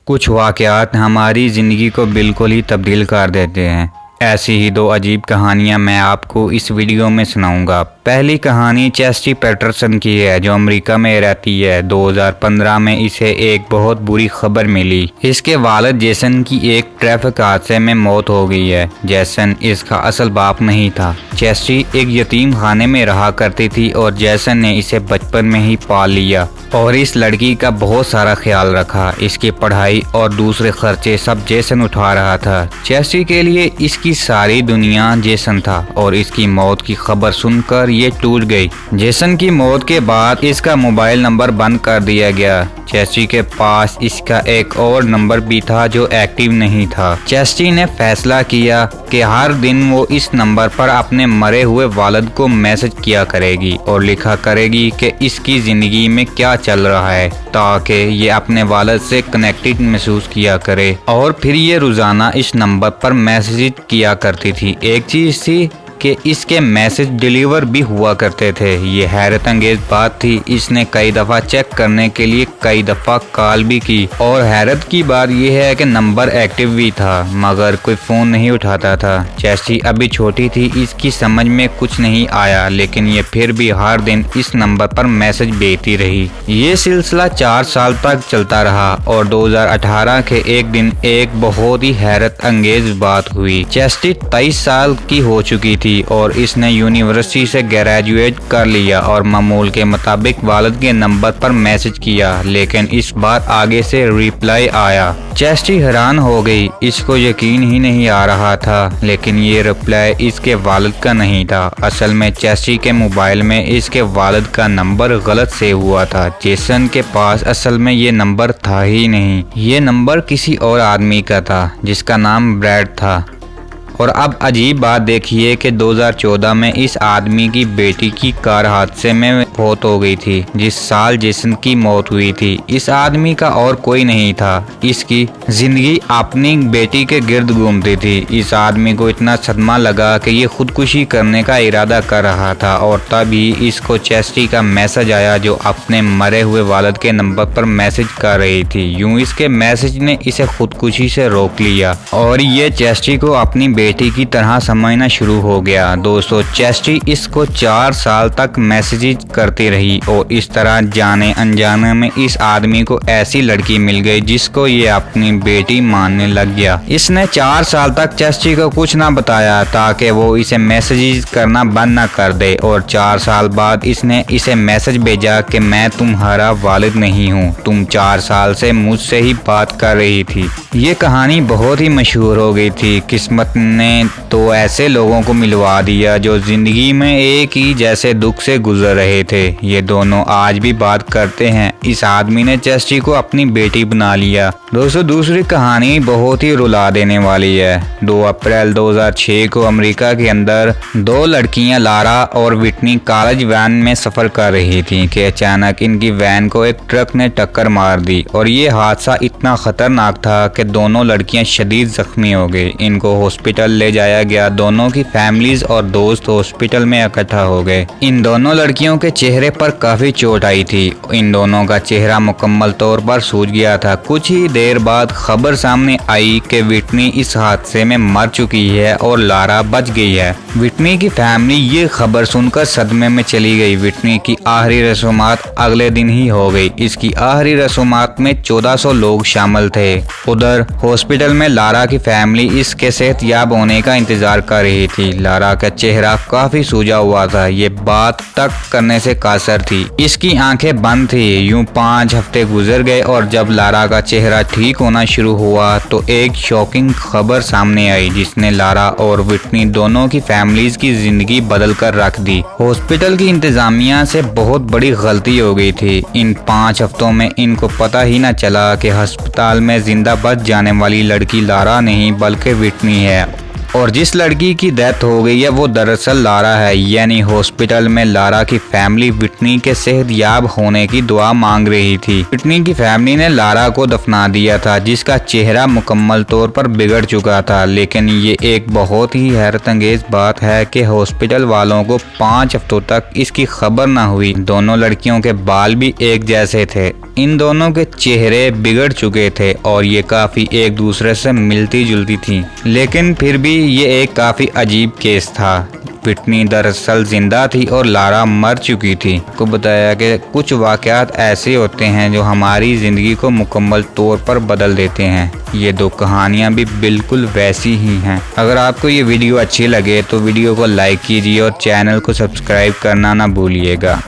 कुछ वाक़यात हमारी ज़िंदगी को बिल्कुल ही तब्दील कर देते हैं। ऐसी ही दो अजीब कहानियां मैं आपको इस वीडियो में सुनाऊंगा। पहली कहानी चेस्टी पैटरसन की है जो अमेरिका में रहती है। 2015 में इसे एक बहुत बुरी खबर मिली। इसके वालिद जेसन की एक ट्रैफिक हादसे में मौत हो गई है। जेसन इसका असल बाप नहीं था। चेस्टी एक यतीम खाने में रहा करती थी और जेसन ने इसे बचपन में ही पाल लिया और इस लड़की का बहुत सारा ख्याल रखा। इसकी पढ़ाई और दूसरे खर्चे सब जेसन उठा रहा था। चेस्टी के लिए इसकी सारी दुनिया जेसन था और इसकी मौत की खबर सुनकर ये टूट गई। जेसन की मौत के बाद इसका मोबाइल नंबर बंद कर दिया गया। चेस्टी के पास इसका एक और नंबर भी था जो एक्टिव नहीं था। चेस्टी ने फैसला किया कि हर दिन वो इस नंबर पर अपने मरे हुए वालिद को मैसेज किया करेगी और लिखा करेगी कि इसकी जिंदगी में क्या चल रहा है, ताकि ये अपने वालिद से कनेक्टेड महसूस किया करे। और फिर ये रोजाना इस नंबर पर मैसेज किया करती थी। एक चीज थी कि इसके मैसेज डिलीवर भी हुआ करते थे। ये हैरत अंगेज बात थी। इसने कई दफ़ा चेक करने के लिए कई दफ़ा कॉल भी की और हैरत की बात यह है कि नंबर एक्टिव भी था मगर कोई फ़ोन नहीं उठाता था। चेस्टी अभी छोटी थी, इसकी समझ में कुछ नहीं आया, लेकिन ये फिर भी हर दिन इस नंबर पर मैसेज भेजती रही। ये सिलसिला 4 साल तक चलता रहा और 2018 के एक दिन एक बहुत ही हैरत अंगेज बात हुई। चेस्टी 23 साल की हो चुकी थी और इसने यूनिवर्सिटी से ग्रेजुएट कर लिया और मामूल के मुताबिक वालिद के नंबर पर मैसेज किया, लेकिन इस बार आगे से रिप्लाई आया। चेस्टी हैरान हो गई। इसको यकीन ही नहीं आ रहा था, लेकिन ये रिप्लाई इसके वालिद का नहीं था। असल में चेस्टी के मोबाइल में इसके वालिद का नंबर गलत सेव हुआ था। जेसन के पास असल में ये नंबर था ही नहीं। ये नंबर किसी और आदमी का था जिसका नाम ब्रैड था। और अब अजीब बात देखिए कि 2014 में इस आदमी की बेटी की कार हादसे में मौत हो गई थी जिस साल जेसन की मौत हुई थी। इस आदमी का और कोई नहीं था। इसकी जिंदगी अपनी बेटी के गिर्द घूमती थी। इस आदमी को इतना सदमा लगा कि ये खुदकुशी करने का इरादा कर रहा था और तभी इसको चेस्टी का मैसेज आया जो अपने मरे हुए वालिद के नंबर पर मैसेज कर रही थी। यूं इसके मैसेज ने इसे खुदकुशी से रोक लिया और ये चेस्टी को अपनी बेटी की तरह समझना शुरू हो गया। दोस्तों, चेस्टी इसको 4 साल तक मैसेजेस करती रही और इस तरह जाने अनजाने में इस आदमी को ऐसी लड़की मिल गई जिसको ये अपनी बेटी मानने लग गया। इसने 4 साल तक चेस्टी को कुछ ना बताया ताकि वो इसे मैसेजेस करना बंद ना कर दे और 4 साल बाद इसने इसे मैसेज भेजा कि मैं तुम्हारा वालिद नहीं हूँ, तुम 4 साल से मुझसे ही बात कर रही थी। ये कहानी बहुत ही मशहूर हो गई थी। किस्मत ने तो ऐसे लोगों को मिलवा दिया जो जिंदगी में एक ही जैसे दुख से गुजर रहे थे। ये दोनों आज भी बात करते हैं। इस आदमी ने चेस्टी को अपनी बेटी बना लिया। दोस्तों, दूसरी कहानी बहुत ही रुला देने वाली है। 2 अप्रैल 2006 को अमेरिका के अंदर 2 लड़कियां लारा और विटनी कॉलेज वैन में सफर कर रही थी कि अचानक इनकी वैन को एक ट्रक ने टक्कर मार दी और ये हादसा इतना खतरनाक था कि दोनों लड़कियां शदीद जख्मी हो गई। इनको हॉस्पिटल ले जाया गया। दोनों की फैमिलीज और दोस्त हॉस्पिटल में इकट्ठा हो गए। इन दोनों लड़कियों के चेहरे पर काफी चोट आई थी। इन दोनों का चेहरा मुकम्मल तौर पर सूज गया था। कुछ ही देर बाद खबर सामने आई कि विटनी इस हादसे में मर चुकी है और लारा बच गई है। विटनी की फैमिली ये खबर सुनकर सदमे में चली गई। विटनी की आखिरी रस्मात अगले दिन ही हो गई। इसकी आखिरी रस्मात में 1400 लोग शामिल थे। उधर हॉस्पिटल में लारा की फैमिली इसके सेहतयाब होने का इंतजार कर रही थी। लारा का चेहरा काफी सूजा हुआ था। ये बात तक करने से कासर थी। इसकी आंखें बंद थी। यूं 5 हफ्ते गुजर गए और जब लारा का चेहरा ठीक होना शुरू हुआ तो एक शॉकिंग खबर सामने आई जिसने लारा और विटनी दोनों की फैमिलीज की जिंदगी बदल कर रख दी। हॉस्पिटल की इंतजामिया से बहुत बड़ी गलती हो गई थी। इन 5 हफ्तों में इनको पता ही न चला कि अस्पताल में जिंदा बच जाने वाली लड़की लारा नहीं बल्कि विटनी है और जिस लड़की की डेथ हो गई है वो दरअसल लारा है। यानी हॉस्पिटल में लारा की फैमिली विटनी के सेहतयाब होने की दुआ मांग रही थी। विटनी की फैमिली ने लारा को दफना दिया था जिसका चेहरा मुकम्मल तौर पर बिगड़ चुका था। लेकिन ये एक बहुत ही हैरत अंगेज बात है कि हॉस्पिटल वालों को 5 हफ्तों तक इसकी खबर न हुई। दोनों लड़कियों के बाल भी एक जैसे थे। इन दोनों के चेहरे बिगड़ चुके थे और ये काफ़ी एक दूसरे से मिलती जुलती थी, लेकिन फिर भी ये एक काफ़ी अजीब केस था। व्हिटनी दरअसल जिंदा थी और लारा मर चुकी थी। को बताया कि कुछ वाक़यात ऐसे होते हैं जो हमारी ज़िंदगी को मुकम्मल तौर पर बदल देते हैं। ये दो कहानियाँ भी बिल्कुल वैसी ही हैं। अगर आपको ये वीडियो अच्छी लगे तो वीडियो को लाइक कीजिए और चैनल को सब्सक्राइब करना ना भूलिएगा।